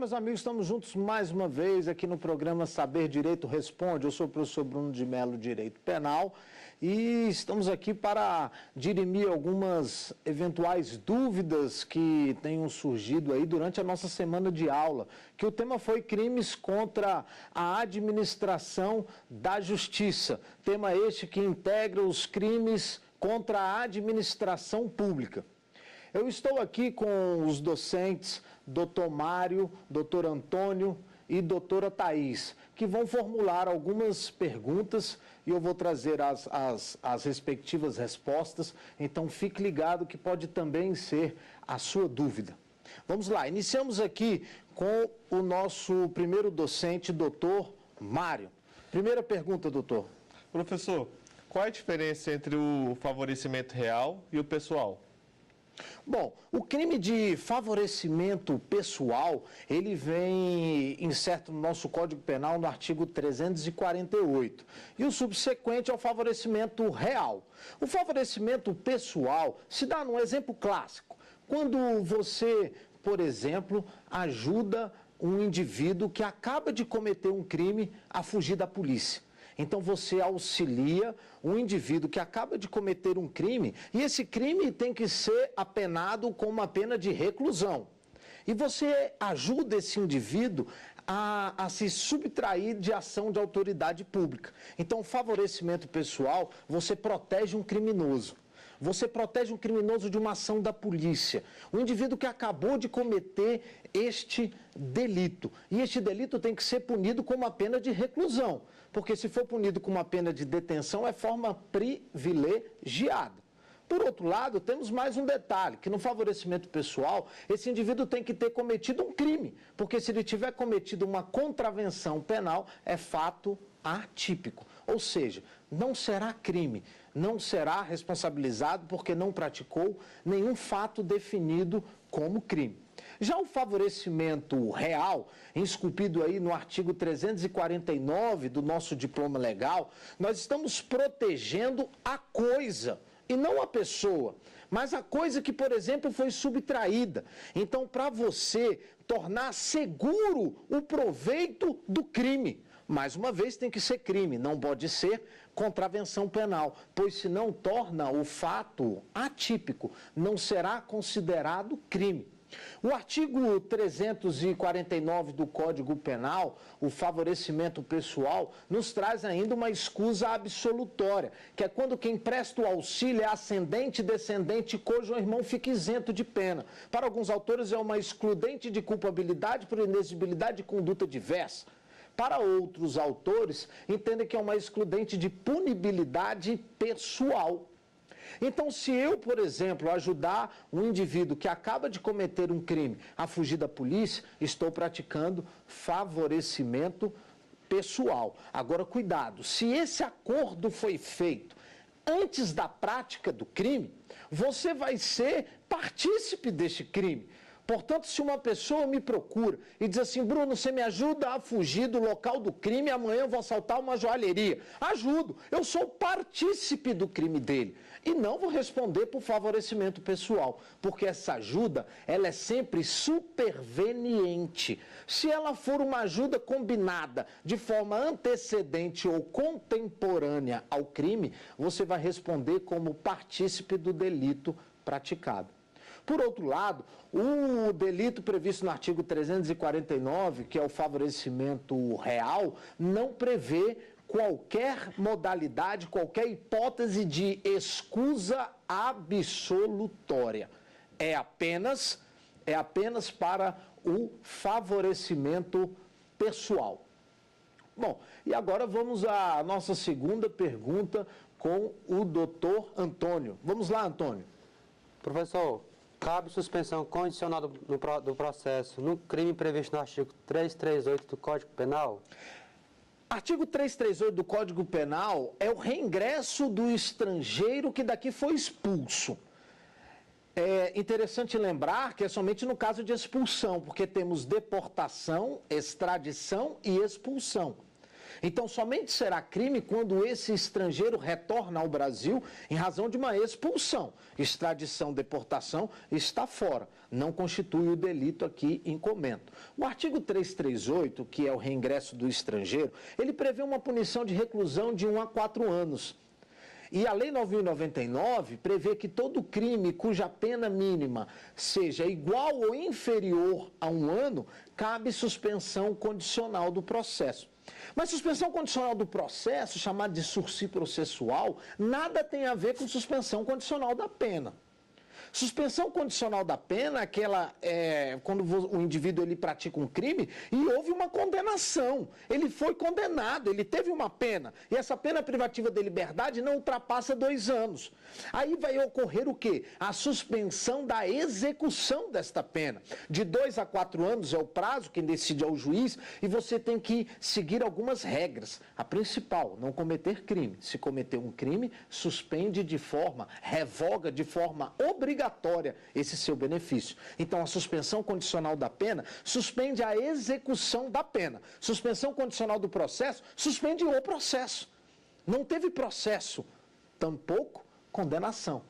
meus amigos, estamos juntos mais uma vez aqui no programa Saber Direito Responde. Eu sou o professor Bruno de Mello, Direito Penal, e estamos aqui para dirimir algumas eventuais dúvidas que tenham surgido aí durante a nossa semana de aula, que o tema foi crimes contra a administração da justiça. Tema este que integra os crimes contra a administração pública. Eu estou aqui com os docentes Dr. Mário, Dr. Antônio e doutora Thaís, que vão formular algumas perguntas e eu vou trazer as respectivas respostas. Então fique ligado que pode também ser a sua dúvida. Vamos lá, iniciamos aqui com o nosso primeiro docente, doutor Mário. Primeira pergunta, doutor. Professor, qual é a diferença entre o favorecimento real e o pessoal? Bom, o crime de favorecimento pessoal, ele vem incerto no nosso Código Penal no artigo 348. E o subsequente é o favorecimento real. O favorecimento pessoal se dá num exemplo clássico. Quando você, por exemplo, ajuda um indivíduo que acaba de cometer um crime a fugir da polícia. Então você auxilia um indivíduo que acaba de cometer um crime e esse crime tem que ser apenado com uma pena de reclusão. E você ajuda esse indivíduo a se subtrair de ação de autoridade pública. Então, favorecimento pessoal, você protege um criminoso. Você protege um criminoso de uma ação da polícia. Um indivíduo que acabou de cometer este delito. E este delito tem que ser punido com uma pena de reclusão. Porque se for punido com uma pena de detenção, é forma privilegiada. Por outro lado, temos mais um detalhe, que no favorecimento pessoal, esse indivíduo tem que ter cometido um crime. Porque se ele tiver cometido uma contravenção penal, é fato atípico. Ou seja, não será crime, não será responsabilizado porque não praticou nenhum fato definido como crime. Já o favorecimento real, esculpido aí no artigo 349 do nosso diploma legal, nós estamos protegendo a coisa e não a pessoa, mas a coisa que, por exemplo, foi subtraída. Então, para você tornar seguro o proveito do crime, mais uma vez tem que ser crime, não pode ser contravenção penal, pois se não torna o fato atípico, não será considerado crime. O artigo 349 do Código Penal, o favorecimento pessoal, nos traz ainda uma escusa absolutória, que é quando quem presta o auxílio é ascendente, descendente, cujo irmão fica isento de pena. Para alguns autores é uma excludente de culpabilidade por inexigibilidade de conduta diversa. Para outros autores, entendem que é uma excludente de punibilidade pessoal. Então, se eu, por exemplo, ajudar um indivíduo que acaba de cometer um crime a fugir da polícia, estou praticando favorecimento pessoal. Agora, cuidado, se esse acordo foi feito antes da prática do crime, você vai ser partícipe deste crime. Portanto, se uma pessoa me procura e diz assim, Bruno, você me ajuda a fugir do local do crime, amanhã eu vou assaltar uma joalheria. Ajudo, eu sou partícipe do crime dele. E não vou responder por favorecimento pessoal, porque essa ajuda, ela é sempre superveniente. Se ela for uma ajuda combinada de forma antecedente ou contemporânea ao crime, você vai responder como partícipe do delito praticado. Por outro lado, o delito previsto no artigo 349, que é o favorecimento real, não prevê qualquer modalidade, qualquer hipótese de escusa absolutória. É apenas para o favorecimento pessoal. Bom, e agora vamos à nossa segunda pergunta com o doutor Antônio. Vamos lá, Antônio. Professor, cabe suspensão condicional do processo no crime previsto no artigo 338 do Código Penal? Artigo 338 do Código Penal é o reingresso do estrangeiro que daqui foi expulso. É interessante lembrar que é somente no caso de expulsão, porque temos deportação, extradição e expulsão. Então, somente será crime quando esse estrangeiro retorna ao Brasil em razão de uma expulsão. Extradição, deportação está fora. Não constitui o delito aqui em comento. O artigo 338, que é o reingresso do estrangeiro, ele prevê uma punição de reclusão de 1 a 4 anos. E a Lei 9.099 prevê que todo crime cuja pena mínima seja igual ou inferior a 1 ano, cabe suspensão condicional do processo. Mas suspensão condicional do processo, chamada de sursi processual, nada tem a ver com suspensão condicional da pena. Suspensão condicional da pena é quando o indivíduo ele pratica um crime e houve uma condenação. Ele foi condenado, ele teve uma pena. E essa pena privativa de liberdade não ultrapassa 2 anos. Aí vai ocorrer o quê? A suspensão da execução desta pena. De 2 a 4 anos é o prazo, quem decide é o juiz, e você tem que seguir algumas regras. A principal, não cometer crime. Se cometer um crime, revoga de forma obrigatória esse seu benefício. Então, a suspensão condicional da pena suspende a execução da pena. Suspensão condicional do processo suspende o processo. Não teve processo, tampouco condenação,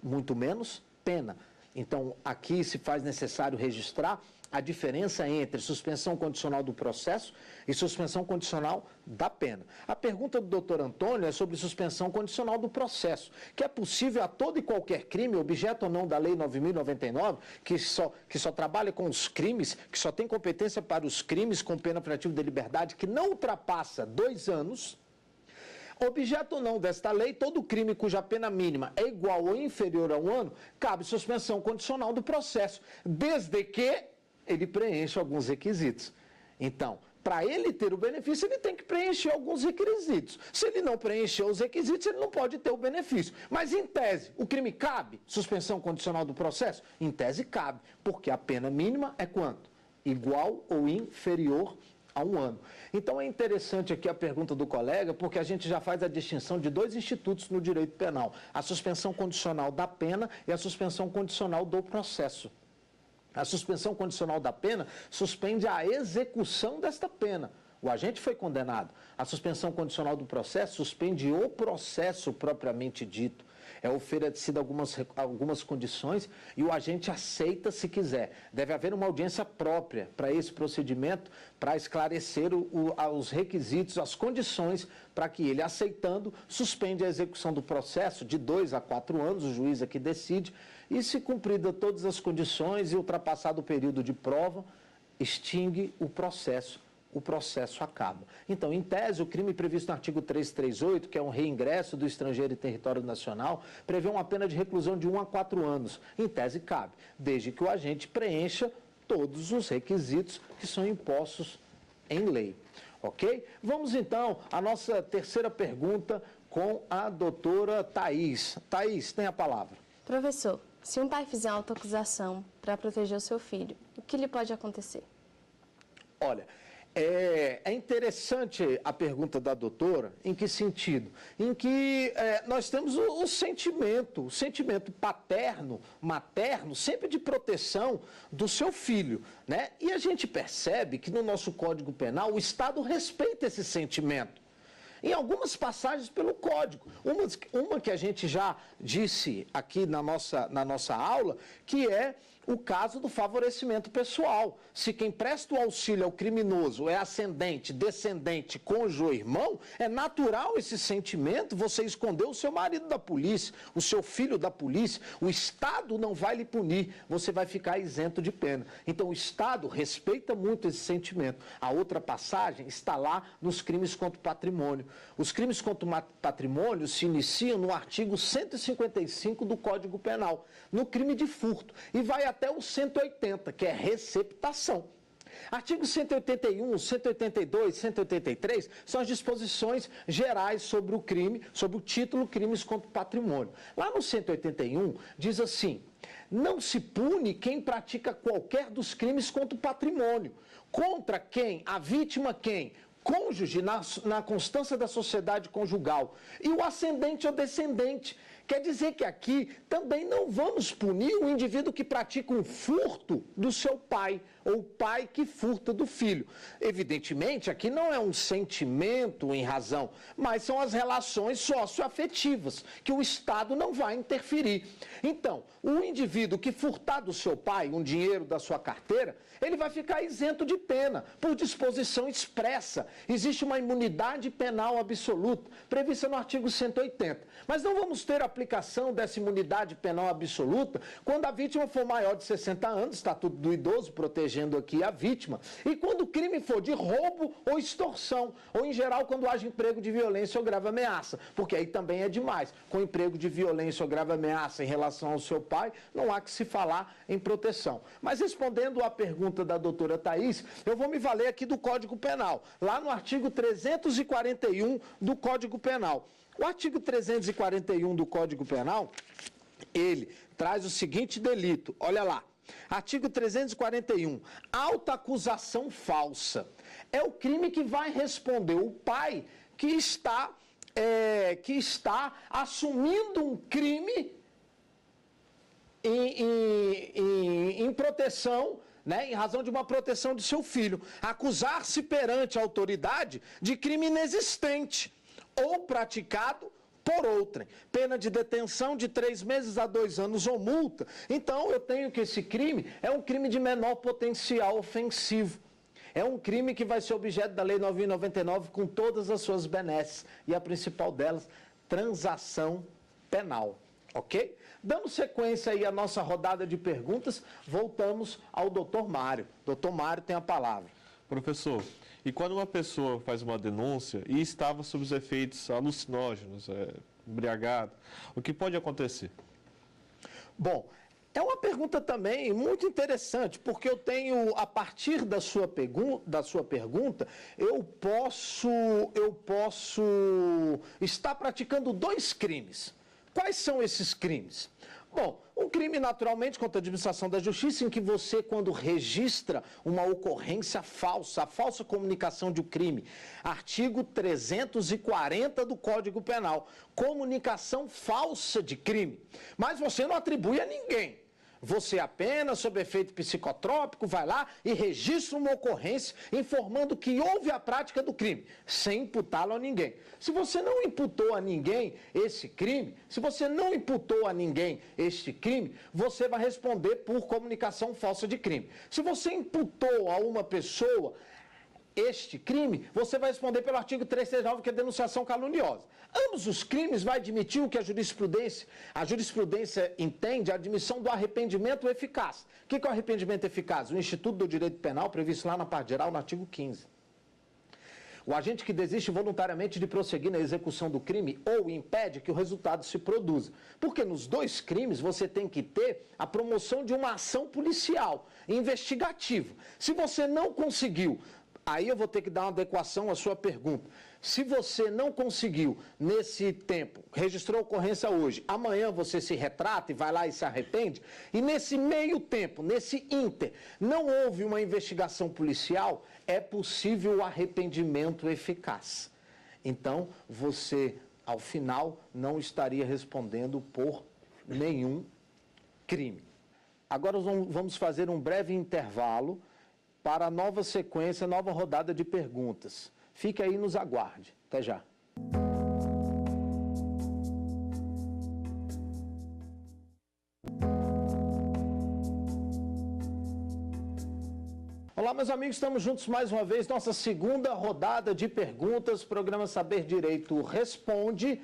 muito menos pena. Então, aqui se faz necessário registrar a diferença entre suspensão condicional do processo e suspensão condicional da pena. A pergunta do doutor Antônio é sobre suspensão condicional do processo, que é possível a todo e qualquer crime, objeto ou não da Lei 9.099, que só trabalha com os crimes, que só tem competência para os crimes com pena privativa de liberdade, que não ultrapassa 2 anos. Objeto ou não desta lei, todo crime cuja pena mínima é igual ou inferior a 1 ano, cabe suspensão condicional do processo, desde que ele preencha alguns requisitos. Então, para ele ter o benefício, ele tem que preencher alguns requisitos. Se ele não preencher os requisitos, ele não pode ter o benefício. Mas, em tese, o crime cabe? Suspensão condicional do processo? Em tese, cabe, porque a pena mínima é quanto? Igual ou inferior a 1 ano. Então, é interessante aqui a pergunta do colega, porque a gente já faz a distinção de 2 institutos no direito penal. A suspensão condicional da pena e a suspensão condicional do processo. A suspensão condicional da pena suspende a execução desta pena. O agente foi condenado. A suspensão condicional do processo suspende o processo propriamente dito. É oferecido algumas condições e o agente aceita se quiser. Deve haver uma audiência própria para esse procedimento, para esclarecer os requisitos, as condições, para que ele, aceitando, suspende a execução do processo de 2 a 4 anos, o juiz aqui decide, e se cumprida todas as condições e ultrapassado o período de prova, extingue o processo acaba. Então, em tese, o crime previsto no artigo 338, que é um reingresso do estrangeiro em território nacional, prevê uma pena de reclusão de 1 a 4 anos. Em tese, cabe, desde que o agente preencha todos os requisitos que são impostos em lei. Ok? Vamos, então, à nossa terceira pergunta com a doutora Thaís. Thaís, tem a palavra. Professor, se um pai fizer uma autoacusação para proteger o seu filho, o que lhe pode acontecer? Olha, é interessante a pergunta da doutora, em que sentido? Em que nós temos o sentimento paterno, materno, sempre de proteção do seu filho, né? E a gente percebe que no nosso Código Penal o Estado respeita esse sentimento. Em algumas passagens pelo Código. Uma que a gente já disse aqui na nossa aula, que é o caso do favorecimento pessoal. Se quem presta o auxílio ao criminoso é ascendente, descendente, cônjuge ou irmão, é natural esse sentimento, você escondeu o seu marido da polícia, o seu filho da polícia, o Estado não vai lhe punir, você vai ficar isento de pena. Então o Estado respeita muito esse sentimento. A outra passagem está lá nos crimes contra o patrimônio. Os crimes contra o patrimônio se iniciam no artigo 155 do Código Penal, no crime de furto, e vai até o 180, que é receptação. Artigos 181, 182, 183 são as disposições gerais sobre o crime, sobre o título Crimes contra o Patrimônio. Lá no 181 diz assim: não se pune quem pratica qualquer dos crimes contra o patrimônio. Contra quem? A vítima quem? Cônjuge na constância da sociedade conjugal. E o ascendente ou descendente, Quer dizer que aqui também não vamos punir o indivíduo que pratica um furto do seu pai, ou o pai que furta do filho. Evidentemente, aqui não é um sentimento em razão, mas são as relações socioafetivas, que o Estado não vai interferir. Então, o indivíduo que furtar do seu pai um dinheiro da sua carteira, ele vai ficar isento de pena, por disposição expressa. Existe uma imunidade penal absoluta, prevista no artigo 180. Mas não vamos ter aplicação dessa imunidade penal absoluta quando a vítima for maior de 60 anos, Estatuto do Idoso protegendo aqui a vítima, e quando o crime for de roubo ou extorsão, ou em geral quando haja emprego de violência ou grave ameaça, porque aí também é demais. Com emprego de violência ou grave ameaça em relação ao seu pai, não há que se falar em proteção. Mas respondendo à pergunta da doutora Thaís, eu vou me valer aqui do Código Penal, lá no artigo 341 do Código Penal. O artigo 341 do Código Penal, ele traz o seguinte delito, olha lá. Artigo 341, autoacusação falsa. É o crime que vai responder o pai que está assumindo um crime em proteção, né, em razão de uma proteção de seu filho. Acusar-se perante a autoridade de crime inexistente ou praticado por outrem, pena de detenção de 3 meses a 2 anos ou multa. Então, eu tenho que esse crime é um crime de menor potencial ofensivo. É um crime que vai ser objeto da Lei 9.099 com todas as suas benesses. E a principal delas, transação penal. Ok? Dando sequência aí à nossa rodada de perguntas, voltamos ao doutor Mário. Doutor Mário tem a palavra. Professor, e quando uma pessoa faz uma denúncia e estava sob os efeitos alucinógenos, embriagado, o que pode acontecer? Bom, é uma pergunta também muito interessante, porque eu tenho, a partir da sua pergunta, eu posso estar praticando 2 crimes. Quais são esses crimes? Bom, um crime naturalmente contra a administração da justiça em que você, quando registra uma ocorrência falsa, a falsa comunicação de um crime, artigo 340 do Código Penal, comunicação falsa de crime, mas você não atribui a ninguém. Você apenas, sob efeito psicotrópico, vai lá e registra uma ocorrência informando que houve a prática do crime, sem imputá-lo a ninguém. Se você não imputou a ninguém esse crime, você vai responder por comunicação falsa de crime. Se você imputou a uma pessoa este crime, você vai responder pelo artigo 339, que é denunciação caluniosa. Ambos os crimes vai admitir o que a jurisprudência entende, a admissão do arrependimento eficaz. O que é o arrependimento eficaz? O Instituto do Direito Penal, previsto lá na parte geral, no artigo 15. O agente que desiste voluntariamente de prosseguir na execução do crime ou impede que o resultado se produza. Porque nos 2 crimes você tem que ter a promoção de uma ação policial, investigativa. Se você não conseguiu, aí eu vou ter que dar uma adequação à sua pergunta. Se você não conseguiu, nesse tempo, registrou a ocorrência hoje, amanhã você se retrata e vai lá e se arrepende, e nesse meio tempo, nesse ínter, não houve uma investigação policial, é possível o arrependimento eficaz. Então, você, ao final, não estaria respondendo por nenhum crime. Agora vamos fazer um breve intervalo para a nova sequência, nova rodada de perguntas. Fique aí e nos aguarde. Até já. Olá, meus amigos, estamos juntos mais uma vez, nossa segunda rodada de perguntas, programa Saber Direito Responde.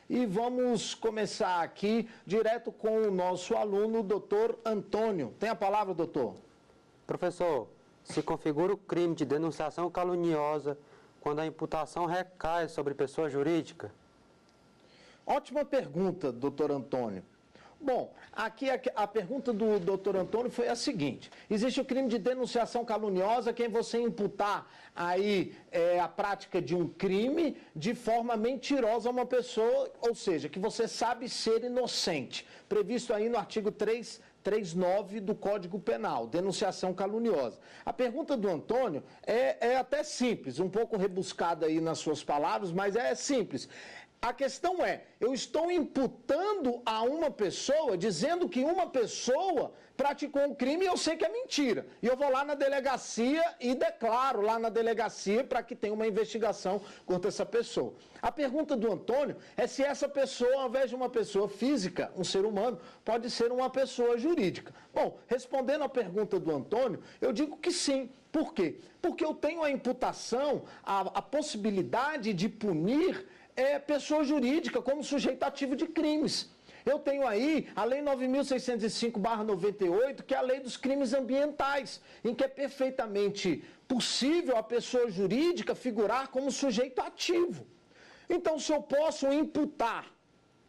E vamos começar aqui direto com o nosso aluno, doutor Antônio. Tem a palavra, doutor. Professor, se configura o crime de denunciação caluniosa quando a imputação recai sobre pessoa jurídica? Ótima pergunta, doutor Antônio. Bom, aqui a pergunta do doutor Antônio foi a seguinte: existe o crime de denunciação caluniosa, quem você imputar aí a prática de um crime de forma mentirosa a uma pessoa, ou seja, que você sabe ser inocente, previsto aí no artigo 339 do Código Penal, denunciação caluniosa. A pergunta do Antônio é até simples, um pouco rebuscada aí nas suas palavras, mas é simples. A questão é, eu estou imputando a uma pessoa, dizendo que uma pessoa praticou um crime e eu sei que é mentira. E eu vou lá na delegacia e declaro lá na delegacia para que tenha uma investigação contra essa pessoa. A pergunta do Antônio é se essa pessoa, ao invés de uma pessoa física, um ser humano, pode ser uma pessoa jurídica. Bom, respondendo à pergunta do Antônio, eu digo que sim. Por quê? Porque eu tenho a imputação, a possibilidade de punir pessoa jurídica como sujeito ativo de crimes. Eu tenho aí a Lei 9.605/98, que é a Lei dos Crimes Ambientais, em que é perfeitamente possível a pessoa jurídica figurar como sujeito ativo. Então, se eu posso imputar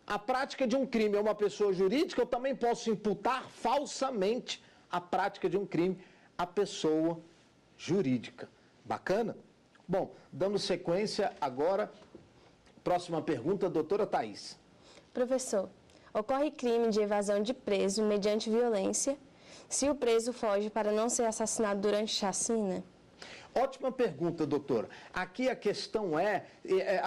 a prática de um crime a uma pessoa jurídica, eu também posso imputar falsamente a prática de um crime à pessoa jurídica. Bacana? Bom, dando sequência agora, próxima pergunta, doutora Thaís. Professor, ocorre crime de evasão de preso mediante violência se o preso foge para não ser assassinado durante chacina? Ótima pergunta, doutora. Aqui a questão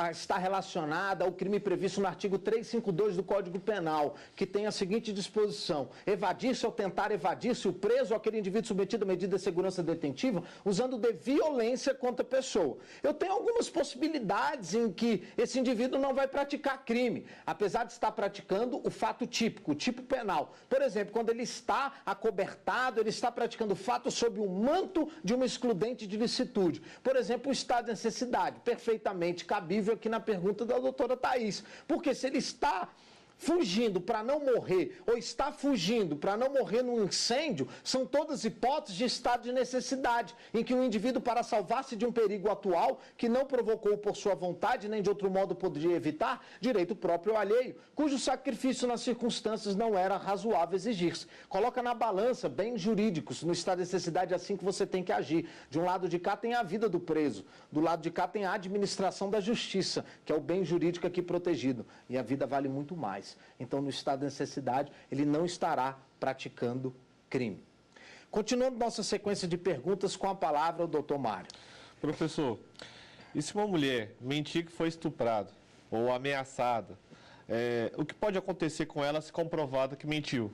está relacionada ao crime previsto no artigo 352 do Código Penal, que tem a seguinte disposição: evadir-se ou tentar evadir-se o preso ou aquele indivíduo submetido a medida de segurança detentiva usando de violência contra a pessoa. Eu tenho algumas possibilidades em que esse indivíduo não vai praticar crime, apesar de estar praticando o fato típico, o tipo penal. Por exemplo, quando ele está acobertado, ele está praticando o fato sob o manto de uma excludente de licitude. Por exemplo, o estado de necessidade, perfeitamente cabível aqui na pergunta da doutora Thaís. Porque se ele está fugindo para não morrer, ou está fugindo para não morrer num incêndio, são todas hipóteses de estado de necessidade, em que o indivíduo, para salvar-se de um perigo atual, que não provocou por sua vontade, nem de outro modo poderia evitar, direito próprio ou alheio, cujo sacrifício nas circunstâncias não era razoável exigir-se. Coloca na balança bens jurídicos, no estado de necessidade é assim que você tem que agir. De um lado de cá tem a vida do preso, do lado de cá tem a administração da justiça, que é o bem jurídico aqui protegido, e a vida vale muito mais. Então, no estado de necessidade, ele não estará praticando crime. Continuando nossa sequência de perguntas com a palavra o doutor Mário. Professor, e se uma mulher mentir que foi estuprada ou ameaçada, o que pode acontecer com ela se comprovada que mentiu?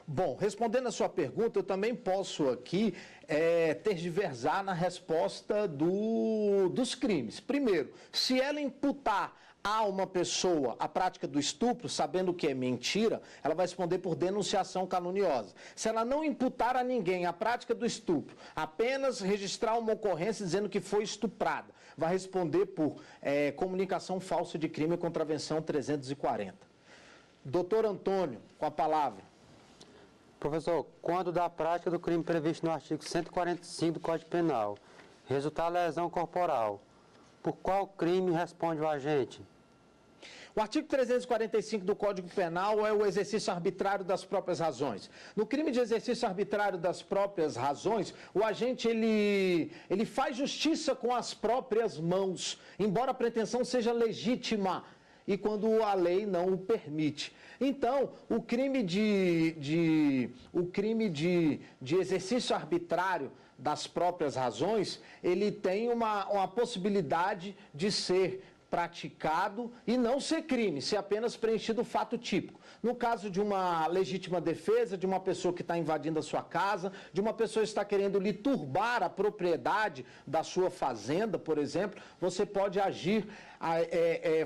Bom, respondendo a sua pergunta, eu também posso aqui tergiversar na resposta dos crimes. Primeiro, se ela imputar a uma pessoa a prática do estupro, sabendo que é mentira, ela vai responder por denunciação caluniosa. Se ela não imputar a ninguém a prática do estupro, apenas registrar uma ocorrência dizendo que foi estuprada, vai responder por comunicação falsa de crime, contravenção 340. Doutor Antônio, com a palavra. Professor, quando da prática do crime previsto no artigo 145 do Código Penal resultar lesão corporal, por qual crime responde o agente? O artigo 345 do Código Penal é o exercício arbitrário das próprias razões. No crime de exercício arbitrário das próprias razões, o agente ele faz justiça com as próprias mãos, embora a pretensão seja legítima e quando a lei não o permite. Então, o crime de exercício arbitrário das próprias razões, ele tem uma possibilidade de ser praticado e não ser crime, ser apenas preenchido o fato típico. No caso de uma legítima defesa, de uma pessoa que está invadindo a sua casa, de uma pessoa que está querendo lhe turbar a propriedade da sua fazenda, por exemplo, você pode agir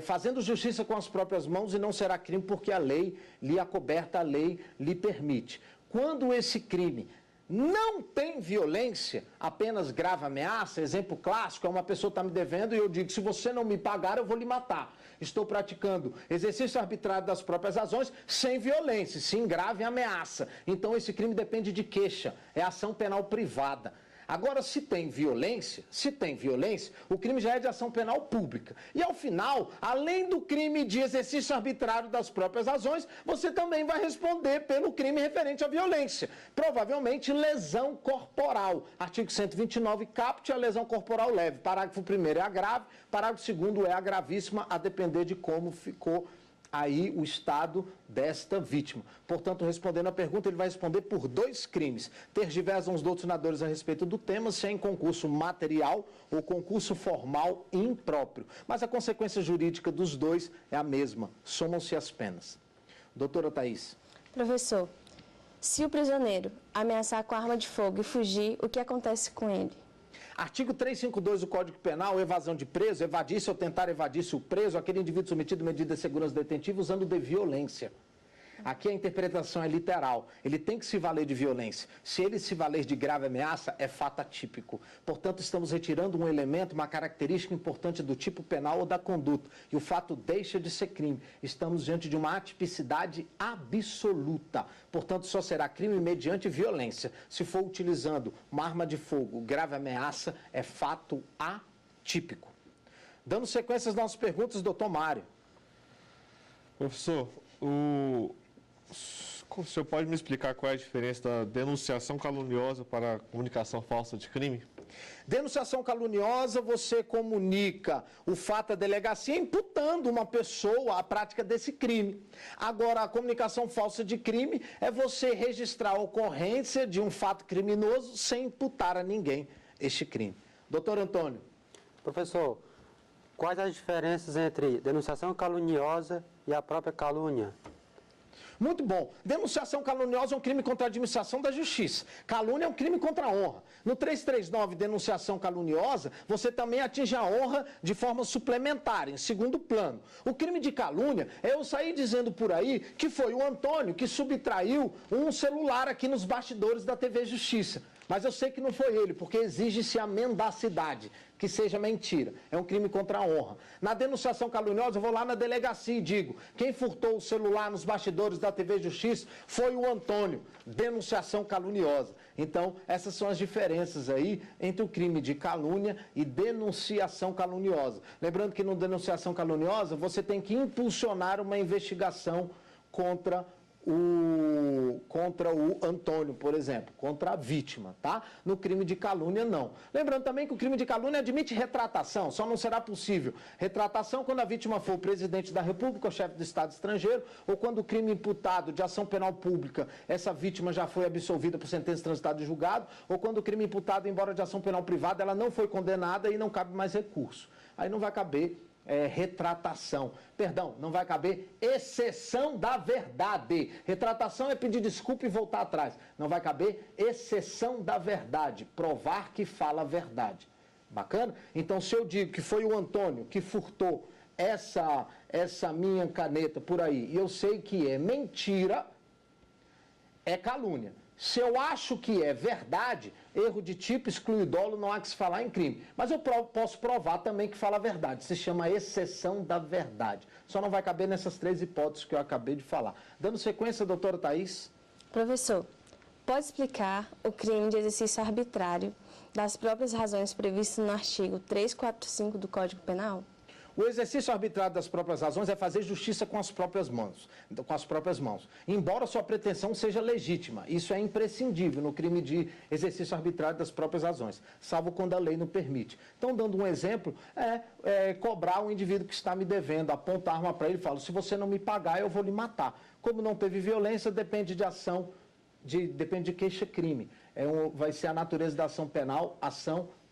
fazendo justiça com as próprias mãos e não será crime porque a lei lhe acoberta, a lei lhe permite. Quando esse crime não tem violência, apenas grave ameaça, exemplo clássico, é uma pessoa que está me devendo e eu digo, se você não me pagar, eu vou lhe matar. Estou praticando exercício arbitrário das próprias razões sem violência, sem grave ameaça. Então esse crime depende de queixa, é ação penal privada. Agora, se tem violência, o crime já é de ação penal pública. E ao final, além do crime de exercício arbitrário das próprias razões, você também vai responder pelo crime referente à violência. Provavelmente lesão corporal. Artigo 129, caput, a lesão corporal leve. Parágrafo 1º é a grave, parágrafo 2º é a gravíssima, a depender de como ficou aí o estado desta vítima. Portanto, respondendo a pergunta, ele vai responder por 2 crimes. Tergiversam os doutrinadores a respeito do tema, se é em concurso material ou concurso formal impróprio. Mas a consequência jurídica dos 2 é a mesma, somam-se as penas. Doutora Thaís. Professor, se o prisioneiro ameaçar com arma de fogo e fugir, o que acontece com ele? Artigo 352 do Código Penal, evasão de preso, evadir-se ou tentar evadir-se o preso, aquele indivíduo submetido a medida de segurança detentiva usando de violência. Aqui a interpretação é literal. Ele tem que se valer de violência. Se ele se valer de grave ameaça, é fato atípico. Portanto, estamos retirando um elemento, uma característica importante do tipo penal ou da conduta. E o fato deixa de ser crime. Estamos diante de uma atipicidade absoluta. Portanto, só será crime mediante violência. Se for utilizando uma arma de fogo, grave ameaça, é fato atípico. Dando sequência às nossas perguntas, doutor Mário. Professor, o senhor pode me explicar qual é a diferença da denunciação caluniosa para a comunicação falsa de crime? Denunciação caluniosa, você comunica o fato à delegacia imputando uma pessoa à prática desse crime. Agora, a comunicação falsa de crime é você registrar a ocorrência de um fato criminoso sem imputar a ninguém este crime. Doutor Antônio. Professor, quais as diferenças entre denunciação caluniosa e a própria calúnia? Muito bom. Denunciação caluniosa é um crime contra a administração da justiça. Calúnia é um crime contra a honra. No 339, denunciação caluniosa, você também atinge a honra de forma suplementar, em segundo plano. O crime de calúnia é eu sair dizendo por aí que foi o Antônio que subtraiu um celular aqui nos bastidores da TV Justiça. Mas eu sei que não foi ele, porque exige-se a mendacidade, que seja mentira. É um crime contra a honra. Na denunciação caluniosa, eu vou lá na delegacia e digo: quem furtou o celular nos bastidores da TV Justiça foi o Antônio. Denunciação caluniosa. Então, essas são as diferenças aí entre o crime de calúnia e denunciação caluniosa. Lembrando que no denunciação caluniosa, você tem que impulsionar uma investigação contra o Antônio, por exemplo, contra a vítima, tá? No crime de calúnia, não. Lembrando também que o crime de calúnia admite retratação, só não será possível retratação quando a vítima for o presidente da República, o chefe do Estado estrangeiro, ou quando o crime imputado de ação penal pública, essa vítima já foi absolvida por sentença transitada e julgado, ou quando o crime imputado, embora de ação penal privada, ela não foi condenada e não cabe mais recurso. Aí não vai caber retratação. Perdão, não vai caber exceção da verdade. Retratação é pedir desculpa e voltar atrás. Não vai caber exceção da verdade. Provar que fala a verdade. Bacana? Então, se eu digo que foi o Antônio que furtou essa minha caneta por aí, e eu sei que é mentira, é calúnia. Se eu acho que é verdade, erro de tipo, exclui o dolo, não há que se falar em crime. Mas eu posso provar também que fala a verdade. Se chama exceção da verdade. Só não vai caber nessas 3 hipóteses que eu acabei de falar. Dando sequência, doutora Thaís. Professor, pode explicar o crime de exercício arbitrário das próprias razões previstas no artigo 345 do Código Penal? O exercício arbitrário das próprias razões é fazer justiça com as próprias mãos. Embora sua pretensão seja legítima, isso é imprescindível no crime de exercício arbitrário das próprias razões, salvo quando a lei não permite. Então, dando um exemplo, cobrar o indivíduo que está me devendo, apontar a arma para ele e falar: se você não me pagar, eu vou lhe matar. Como não teve violência, depende de queixa-crime. Vai ser a natureza da ação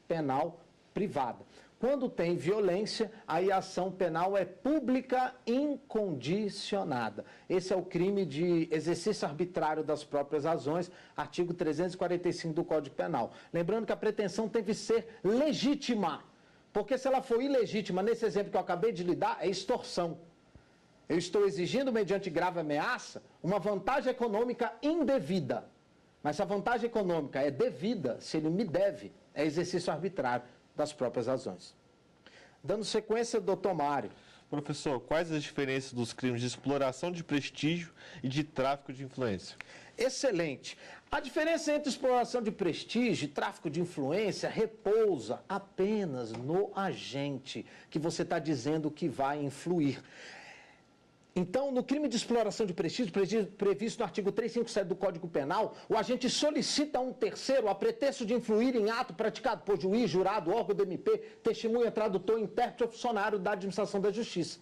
penal privada. Quando tem violência, aí a ação penal é pública incondicionada. Esse é o crime de exercício arbitrário das próprias razões, artigo 345 do Código Penal. Lembrando que a pretensão tem que ser legítima, porque se ela for ilegítima, nesse exemplo que eu acabei de lhe dar, é extorsão. Eu estou exigindo, mediante grave ameaça, uma vantagem econômica indevida. Mas se a vantagem econômica é devida, se ele me deve, é exercício arbitrário das próprias razões. Dando sequência, doutor Mário. Professor, quais as diferenças dos crimes de exploração de prestígio e de tráfico de influência? Excelente. A diferença entre exploração de prestígio e tráfico de influência repousa apenas no agente que você está dizendo que vai influir. Então, no crime de exploração de prestígio, previsto no artigo 357 do Código Penal, o agente solicita a um terceiro a pretexto de influir em ato praticado por juiz, jurado, órgão do MP, testemunha, tradutor, intérprete ou funcionário da administração da justiça.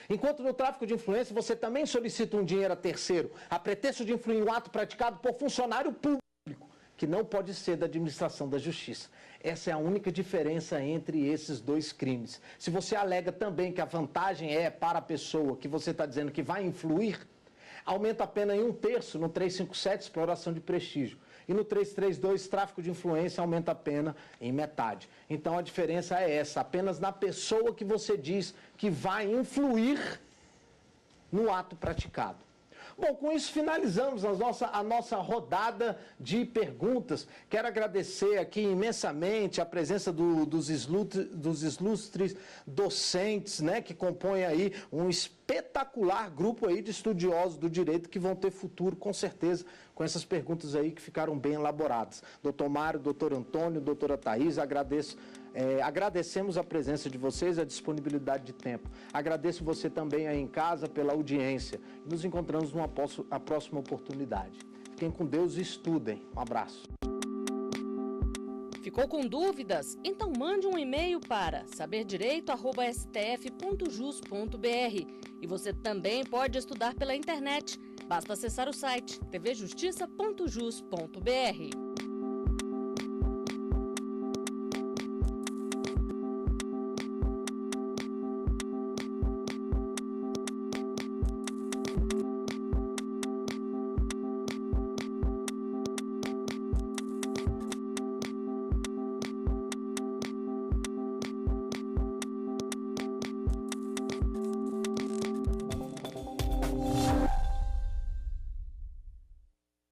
Enquanto no tráfico de influência você também solicita um dinheiro a terceiro, a pretexto de influir em um ato praticado por funcionário público, que não pode ser da administração da justiça. Essa é a única diferença entre esses dois crimes. Se você alega também que a vantagem é para a pessoa que você está dizendo que vai influir, aumenta a pena em 1/3 no 357, exploração de prestígio. E no 332, tráfico de influência, aumenta a pena em metade. Então a diferença é essa, apenas na pessoa que você diz que vai influir no ato praticado. Bom, com isso finalizamos a nossa rodada de perguntas. Quero agradecer aqui imensamente a presença dos ilustres docentes, né, que compõem aí um espetacular grupo aí de estudiosos do direito que vão ter futuro, com certeza, com essas perguntas aí que ficaram bem elaboradas. Doutor Mário, doutor Antônio, doutora Thaís, agradecemos a presença de vocês, a disponibilidade de tempo. Agradeço você também aí em casa pela audiência. Nos encontramos numa próxima oportunidade. Fiquem com Deus e estudem. Um abraço. Ficou com dúvidas? Então mande um e-mail para saberdireito@stf.jus.br. E você também pode estudar pela internet. Basta acessar o site tvjustiça.jus.br.